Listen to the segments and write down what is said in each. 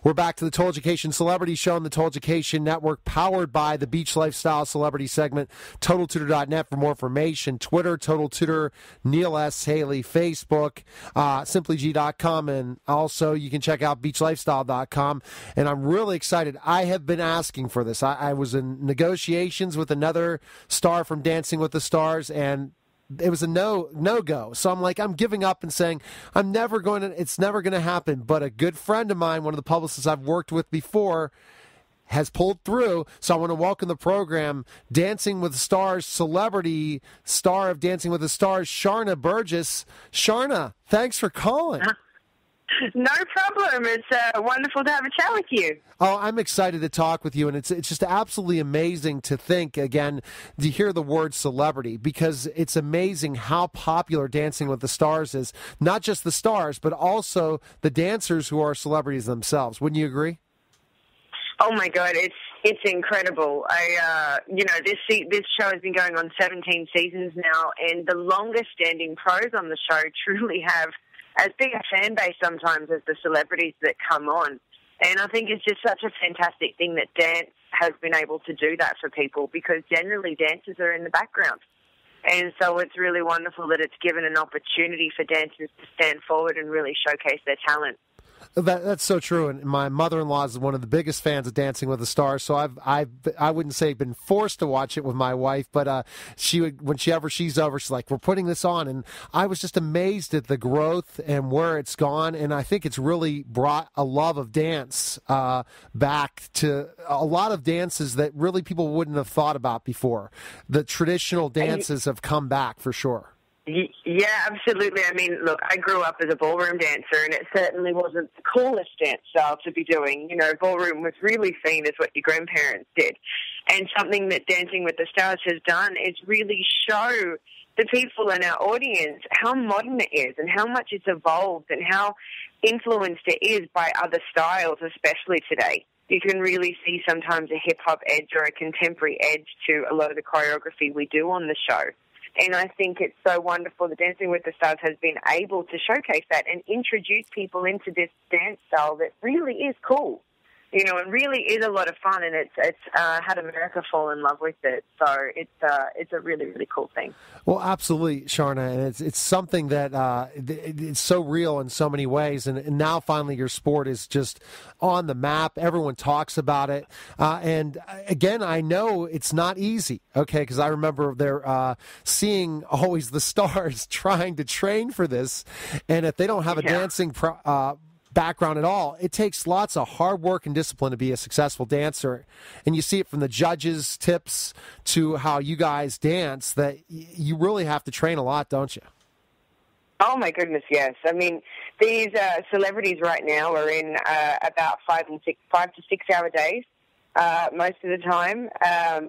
We're back to the Told-Education Celebrity Show on the Told-Education Network, powered by the Beach Lifestyle Celebrity segment. TotalTutor.net for more information. Twitter, Total Tutor, Neil S. Haley. Facebook, SimplyG.com, and also you can check out BeachLifestyle.com. And I'm really excited. I have been asking for this. I was in negotiations with another star from Dancing with the Stars, and it was a no-go. So I'm giving up and saying it's never going to happen. But a good friend of mine, one of the publicists I've worked with before, has pulled through. So I want to welcome the program, Dancing with the Stars celebrity star of Dancing with the Stars, Sharna Burgess. Sharna, thanks for calling. No problem. It's wonderful to have a chat with you. Oh, I'm excited to talk with you, and it's just absolutely amazing to think, again, to hear the word celebrity, because it's amazing how popular Dancing with the Stars is. Not just the stars, but also the dancers who are celebrities themselves. Wouldn't you agree? Oh my God, it's incredible. This show has been going on 17 seasons now, and the longest standing pros on the show truly have as big a fan base sometimes as the celebrities that come on. And I think it's just such a fantastic thing that dance has been able to do that for people, because generally dancers are in the background. And so it's really wonderful that it's given an opportunity for dancers to stand forward and really showcase their talent. That's so true, and my mother-in-law is one of the biggest fans of Dancing with the Stars. So I wouldn't say been forced to watch it with my wife, but she would, whenever she's over, she's like, "We're putting this on," and I was just amazed at the growth and where it's gone. And I think it's really brought a love of dance back to a lot of dances that really people wouldn't have thought about before. The traditional dances have come back for sure. Yeah, absolutely. I mean, look, I grew up as a ballroom dancer, and it certainly wasn't the coolest dance style to be doing. You know, ballroom was really seen as what your grandparents did. And something that Dancing with the Stars has done is really show the people in our audience how modern it is and how much it's evolved and how influenced it is by other styles, especially today. You can really see sometimes a hip-hop edge or a contemporary edge to a lot of the choreography we do on the show. And I think it's so wonderful that Dancing with the Stars has been able to showcase that and introduce people into this dance style that really is cool. You know, it really is a lot of fun, and it's had America fall in love with it. So it's a really, really cool thing. Well, absolutely, Sharna, and it's something that it's so real in so many ways. And now finally, your sport is just on the map. Everyone talks about it, and again, I know it's not easy. Okay, because I remember they're seeing always the stars trying to train for this, and if they don't have a dancing background at all, it takes lots of hard work and discipline to be a successful dancer. And you see it from the judges' tips to how you guys dance, that you really have to train a lot, don't you? Oh my goodness, yes. I mean, these celebrities right now are in about 5 to 6 hour days most of the time.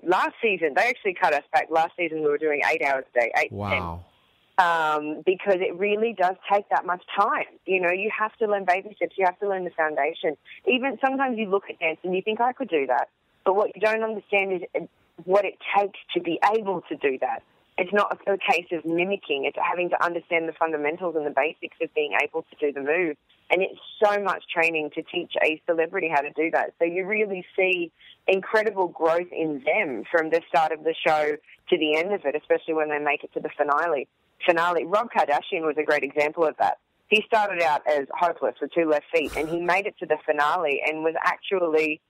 Last season, they actually cut us back. Last season we were doing 8 hours a day, 8 to 10. Because it really does take that much time. You know, you have to learn baby steps. You have to learn the foundation. Even sometimes you look at dance and you think, I could do that. But what you don't understand is what it takes to be able to do that. It's not a case of mimicking. It's having to understand the fundamentals and the basics of being able to do the move. And it's so much training to teach a celebrity how to do that. So you really see incredible growth in them from the start of the show to the end of it, especially when they make it to the finale. Rob Kardashian was a great example of that. He started out as hopeless with 2 left feet, and he made it to the finale and was actually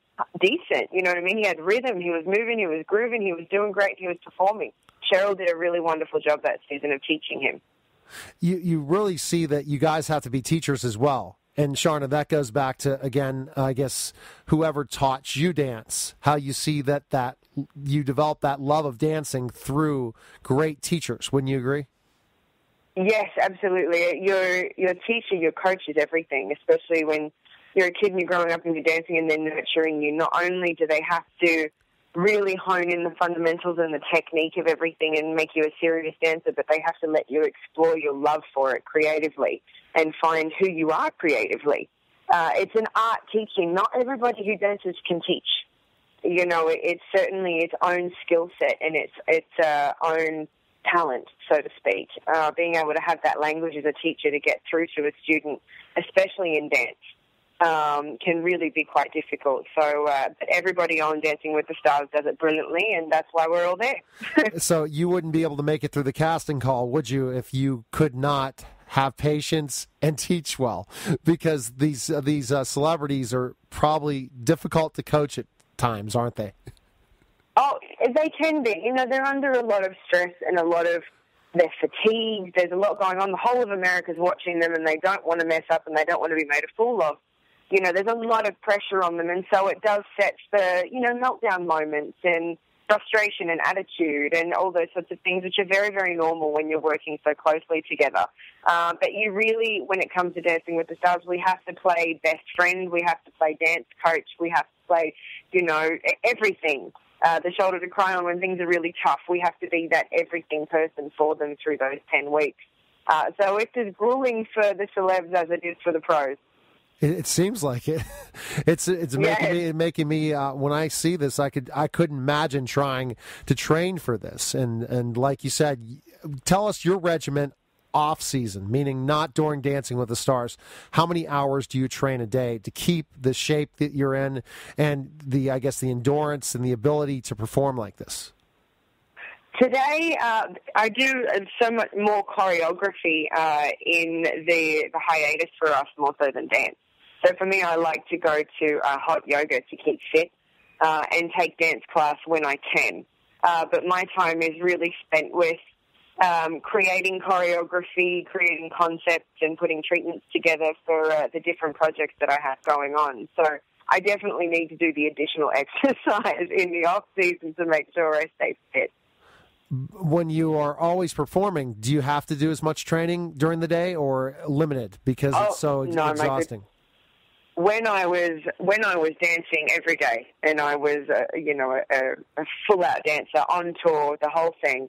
decent. You know what I mean? He had rhythm, he was moving, he was grooving, he was doing great, he was performing. Cheryl did a really wonderful job that season of teaching him. You really see that you guys have to be teachers as well. And Sharna, that goes back to, again, I guess, whoever taught you dance, how you see that you develop that love of dancing through great teachers. Wouldn't you agree? Yes, absolutely. Your teacher, your coach is everything, especially when you're a kid and you're growing up and you're dancing and they're nurturing you. Not only do they have to really hone in the fundamentals and the technique of everything and make you a serious dancer, but they have to let you explore your love for it creatively and find who you are creatively. It's an art teaching. Not everybody who dances can teach. You know, it's certainly its own skill set and its own talent, so to speak. Being able to have that language as a teacher to get through to a student, especially in dance. can really be quite difficult. So everybody on Dancing with the Stars does it brilliantly, and that's why we're all there. So you wouldn't be able to make it through the casting call, would you, if you could not have patience and teach well? Because these celebrities are probably difficult to coach at times, aren't they? Oh, they can be. You know, they're under a lot of stress and they're fatigued. There's a lot going on. The whole of America's watching them, and they don't want to mess up, and they don't want to be made a fool of. You know, there's a lot of pressure on them, and so it does set the, meltdown moments and frustration and attitude and all those sorts of things, which are very, very normal when you're working so closely together. But you really, when it comes to Dancing with the Stars, we have to play best friend, we have to play dance coach, we have to play, everything. The shoulder to cry on when things are really tough. We have to be that everything person for them through those 10 weeks. So it's as grueling for the celebs as it is for the pros. It seems like it. It's making me when I see this, I couldn't imagine trying to train for this. And like you said, tell us your regiment off season, meaning not during Dancing with the Stars. How many hours do you train a day to keep the shape that you're in and the endurance and the ability to perform like this? Today, I do so much more choreography in the hiatus for us more so than dance. So for me, I like to go to hot yoga to keep fit and take dance class when I can. But my time is really spent with creating choreography, creating concepts, and putting treatments together for the different projects that I have going on. So I definitely need to do the additional exercise in the off-season to make sure I stay fit. When you are always performing, do you have to do as much training during the day or limited because it's so exhausting? When I was dancing every day, and I was a full-out dancer on tour, the whole thing,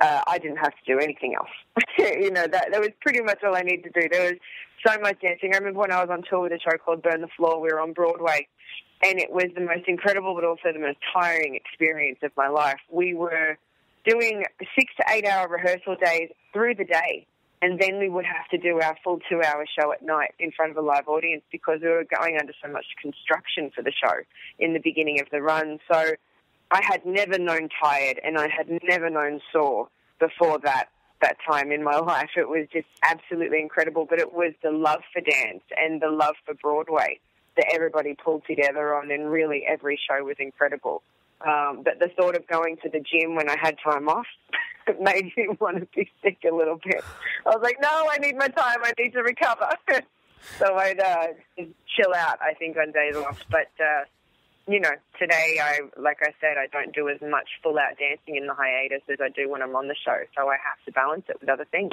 I didn't have to do anything else. That was pretty much all I needed to do. There was so much dancing. I remember when I was on tour with a show called Burn the Floor. We were on Broadway, and it was the most incredible but also the most tiring experience of my life. We were doing 6 to 8 hour rehearsal days through the day, and then we would have to do our full 2-hour show at night in front of a live audience because we were going under so much construction for the show in the beginning of the run. So I had never known tired, and I had never known sore before that time in my life. It was just absolutely incredible, but it was the love for dance and the love for Broadway that everybody pulled together on, and really every show was incredible. But the thought of going to the gym when I had time off made me want to be sick a little bit. I was like, no, I need my time. I need to recover. So I'd just chill out, I think, on days off. But, today, like I said, I don't do as much full-out dancing in the hiatus as I do when I'm on the show. So I have to balance it with other things.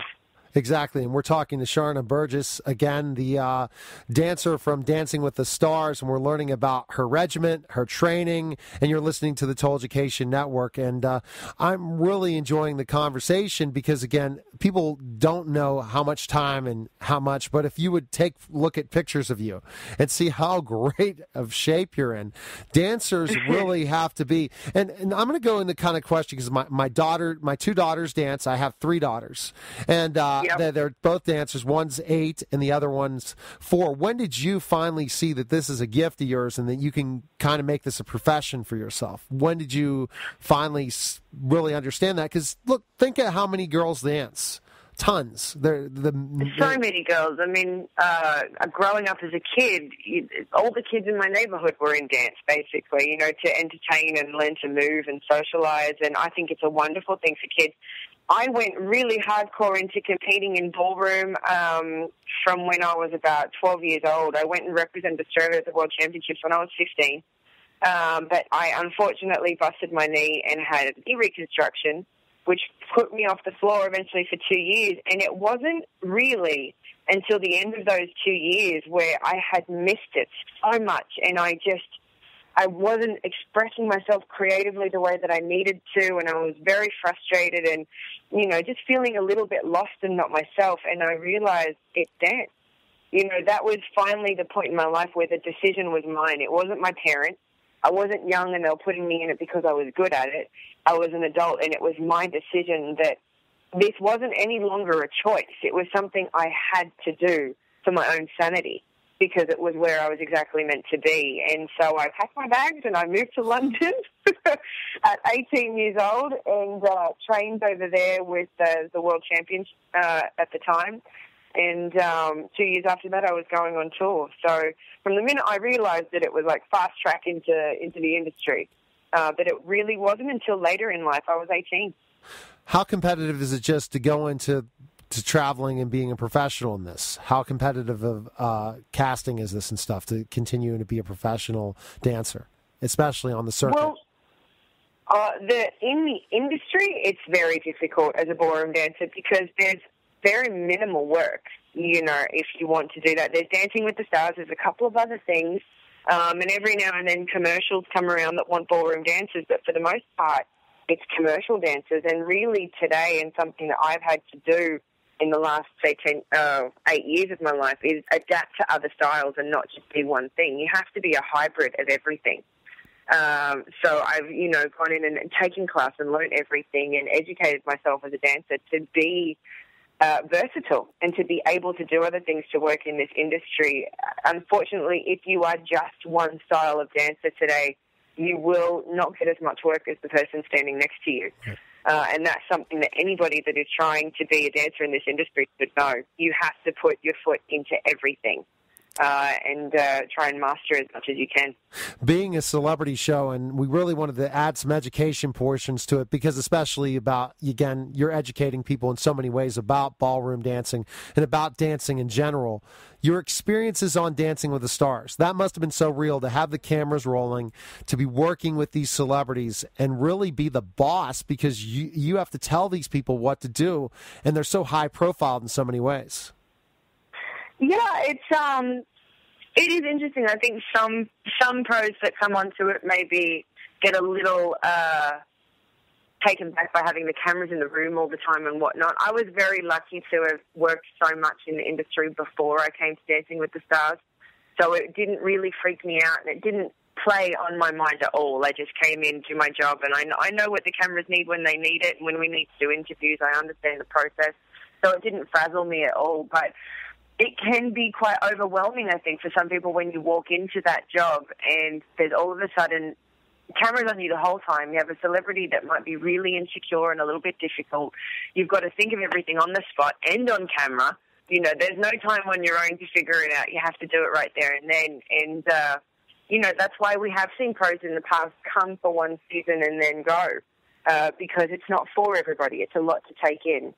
Exactly, and we're talking to Sharna Burgess, again, the dancer from Dancing with the Stars, and we're learning about her regiment, her training, and you're listening to the Total Education Network. And I'm really enjoying the conversation because, again, people don't know how much time and how much, but if you would look at pictures of you and see how great of shape you're in, dancers really have to be. And I'm going to go in the kind of question because my two daughters dance. I have 3 daughters, and yep. They're both dancers. One's 8 and the other one's 4. When did you finally see that this is a gift of yours and that you can kind of make this a profession for yourself? When did you finally really understand that? Because, look, think of how many girls dance. Tons. So many girls. I mean, growing up as a kid, all the kids in my neighborhood were in dance, basically, to entertain and learn to move and socialize. And I think it's a wonderful thing for kids. I went really hardcore into competing in ballroom from when I was about 12 years old. I went and represented Australia at the World Championships when I was 15. But I unfortunately busted my knee and had a knee reconstruction, which put me off the floor eventually for 2 years. And it wasn't really until the end of those 2 years where I had missed it so much. And I wasn't expressing myself creatively the way that I needed to. And I was very frustrated and, just feeling a little bit lost and not myself. And I realized it's dance. That was finally the point in my life where the decision was mine. It wasn't my parents. I wasn't young and they were putting me in it because I was good at it. I was an adult, and it was my decision that this wasn't any longer a choice. It was something I had to do for my own sanity. because it was where I was exactly meant to be. And so I packed my bags and I moved to London at 18 years old and trained over there with the world champions at the time. And 2 years after that, I was going on tour. So from the minute I realized that it was like fast track into the industry, but it really wasn't until later in life. I was 18. How competitive is it just to go into traveling and being a professional in this? How competitive of casting is this and stuff to continue to be a professional dancer, especially on the circuit? Well, in the industry, it's very difficult as a ballroom dancer because there's very minimal work, if you want to do that. There's Dancing with the Stars, there's a couple of other things, and every now and then commercials come around that want ballroom dancers, but for the most part, it's commercial dancers. And really today, and something that I've had to do in the last, say, 8 years of my life, is adapt to other styles and not just be one thing. You have to be a hybrid of everything. So I've, gone in and taken class and learned everything and educated myself as a dancer to be versatile and to be able to do other things to work in this industry. Unfortunately, if you are just one style of dancer today, you will not get as much work as the person standing next to you. And that's something that anybody that is trying to be a dancer in this industry should know. You have to put your foot into everything and try and master as much as you can. Being a celebrity show, and we really wanted to add some education portions to it because especially about, again, you're educating people in so many ways about ballroom dancing and about dancing in general. Your experiences on Dancing with the Stars, that must have been so real to have the cameras rolling, to be working with these celebrities and really be the boss because you have to tell these people what to do, and they're so high profile in so many ways. Yeah, it is interesting. I think some pros that come onto it maybe get a little taken back by having the cameras in the room all the time and whatnot. I was very lucky to have worked so much in the industry before I came to Dancing with the Stars, so it didn't really freak me out, and it didn't play on my mind at all. I just came in, do my job, and I know what the cameras need when they need it, and when we need to do interviews, I understand the process, so it didn't frazzle me at all. But it can be quite overwhelming, I think, for some people when you walk into that job and there's all of a sudden cameras on you the whole time. You have a celebrity that might be really insecure and a little bit difficult. You've got to think of everything on the spot and on camera. There's no time on your own to figure it out. You have to do it right there and then. And, that's why we have seen pros in the past come for one season and then go, because it's not for everybody. It's a lot to take in.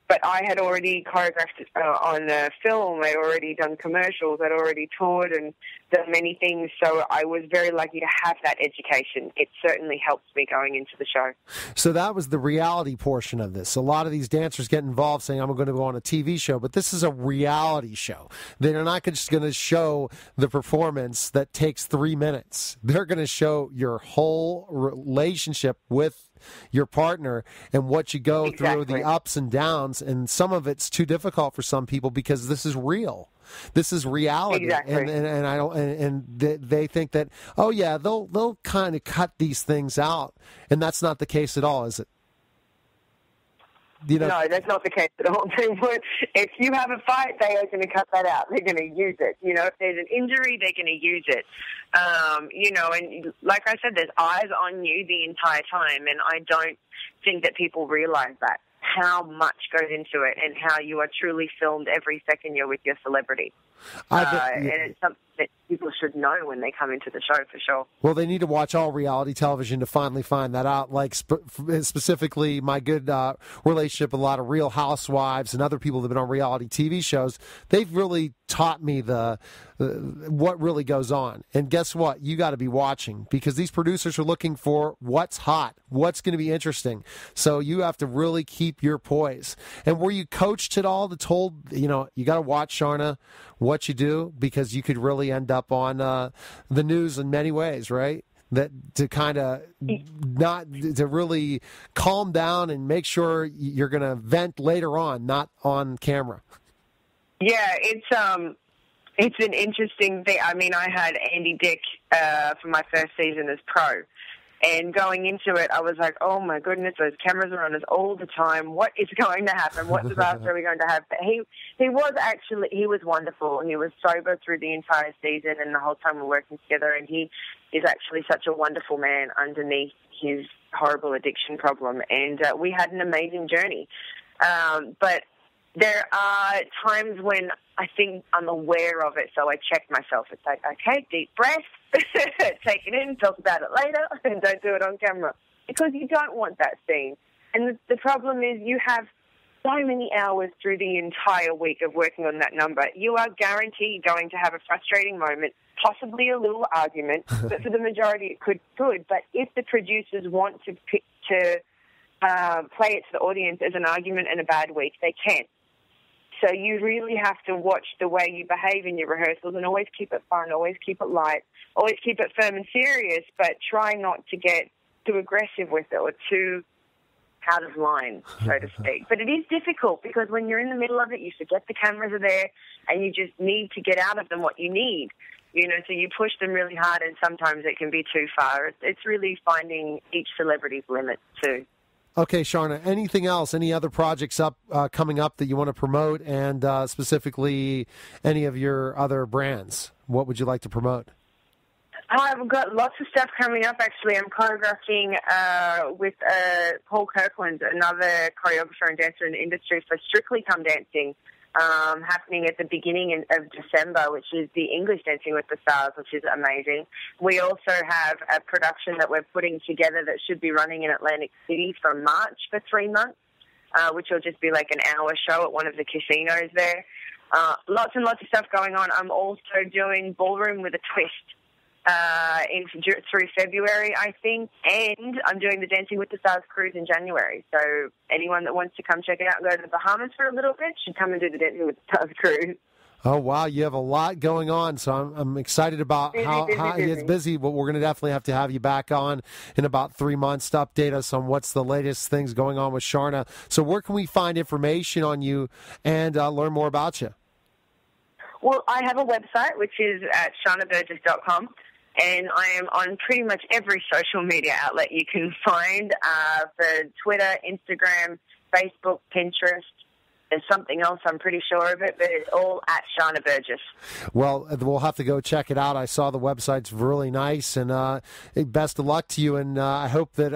But I had already choreographed on film. I'd already done commercials. I'd already toured and done many things. So I was very lucky to have that education. It certainly helped me going into the show. So that was the reality portion of this. A lot of these dancers get involved saying, I'm going to go on a TV show, but this is a reality show. They're not just going to show the performance that takes 3 minutes. They're going to show your whole relationship with your partner and what you go through, the ups and downs, and some of it's too difficult for some people because this is real. This is reality. Exactly. And I don't and they think that, oh yeah, they'll kind of cut these things out, and that's not the case at all, is it? No, that's not the case at all. If you have a fight, they are going to cut that out. They're going to use it. If there's an injury, they're going to use it. And like I said, there's eyes on you the entire time, and I don't think that people realize that, how much goes into it and how you are truly filmed every second you're with your celebrity. And it's something that people should know when they come into the show, for sure. Well, they need to watch all reality television to finally find that out. Like specifically my good relationship with a lot of Real Housewives and other people that have been on reality TV shows. They've really taught me what really goes on. And guess what? You got to be watching because these producers are looking for what's hot, what's going to be interesting. So you have to really keep your poise. And were you coached at all told, you got to watch, Sharna, what you do, because you could really end up on the news in many ways, right? That to kind of not to really calm down and make sure you're going to vent later on, not on camera. Yeah, it's an interesting thing. I mean, I had Andy Dick for my first season as pro, And going into it, I was like, oh, my goodness, those cameras are on us all the time. What is going to happen? What disaster are we going to have? But he was wonderful. He was sober through the entire season and the whole time we're working together. And he is actually such a wonderful man underneath his horrible addiction problem. And we had an amazing journey. But there are times when I think I'm aware of it, so I check myself. It's like, okay, deep breath, take it in, talk about it later, and don't do it on camera. Because you don't want that scene. And the problem is you have so many hours through the entire week of working on that number. You are guaranteed going to have a frustrating moment, possibly a little argument, but for the majority it could. But if the producers want to play it to the audience as an argument and a bad week, they can. So you really have to watch the way you behave in your rehearsals and always keep it fun, always keep it light, always keep it firm and serious, but try not to get too aggressive with it or too out of line, so to speak. But it is difficult because when you're in the middle of it, you forget the cameras are there and you just need to get out of them what you need. So you push them really hard and sometimes it can be too far. It's really finding each celebrity's limit too. Okay, Sharna, anything else, any other projects coming up that you want to promote, and specifically any of your other brands? What would you like to promote? I've got lots of stuff coming up, actually. I'm choreographing with Paul Kirkland, another choreographer and dancer in the industry, for Strictly Come Dancing, happening at the beginning of December, which is the English Dancing with the Stars, which is amazing. We also have a production that we're putting together that should be running in Atlantic City from March for 3 months, which will just be like an hour show at one of the casinos there. Lots and lots of stuff going on. I'm also doing Ballroom with a Twist through February, I think, and I'm doing the Dancing with the Stars cruise in January. So anyone that wants to come check it out and go to the Bahamas for a little bit should come and do the Dancing with the Stars cruise. Oh, wow, you have a lot going on, so I'm excited about how it's busy, but we're going to definitely have to have you back on in about 3 months to update us on what's the latest things going on with Sharna. So where can we find information on you and learn more about you? Well, I have a website, which is at sharnaburgess.com. And I am on pretty much every social media outlet you can find, for Twitter, Instagram, Facebook, Pinterest. There's something else, I'm pretty sure of it, but it's all at Sharna Burgess. Well, we'll have to go check it out. I saw the website's really nice, and best of luck to you. And I hope that,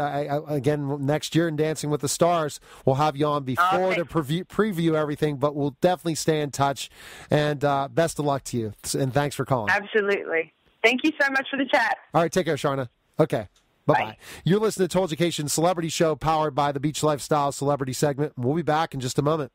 again, next year in Dancing with the Stars, we'll have you on before to preview everything, but we'll definitely stay in touch. And best of luck to you, and thanks for calling. Absolutely. Thank you so much for the chat. All right, take care, Sharna. Okay. Bye-bye. Bye. You're listening to Told Education Celebrity Show, powered by the Beach Lifestyle Celebrity segment. We'll be back in just a moment.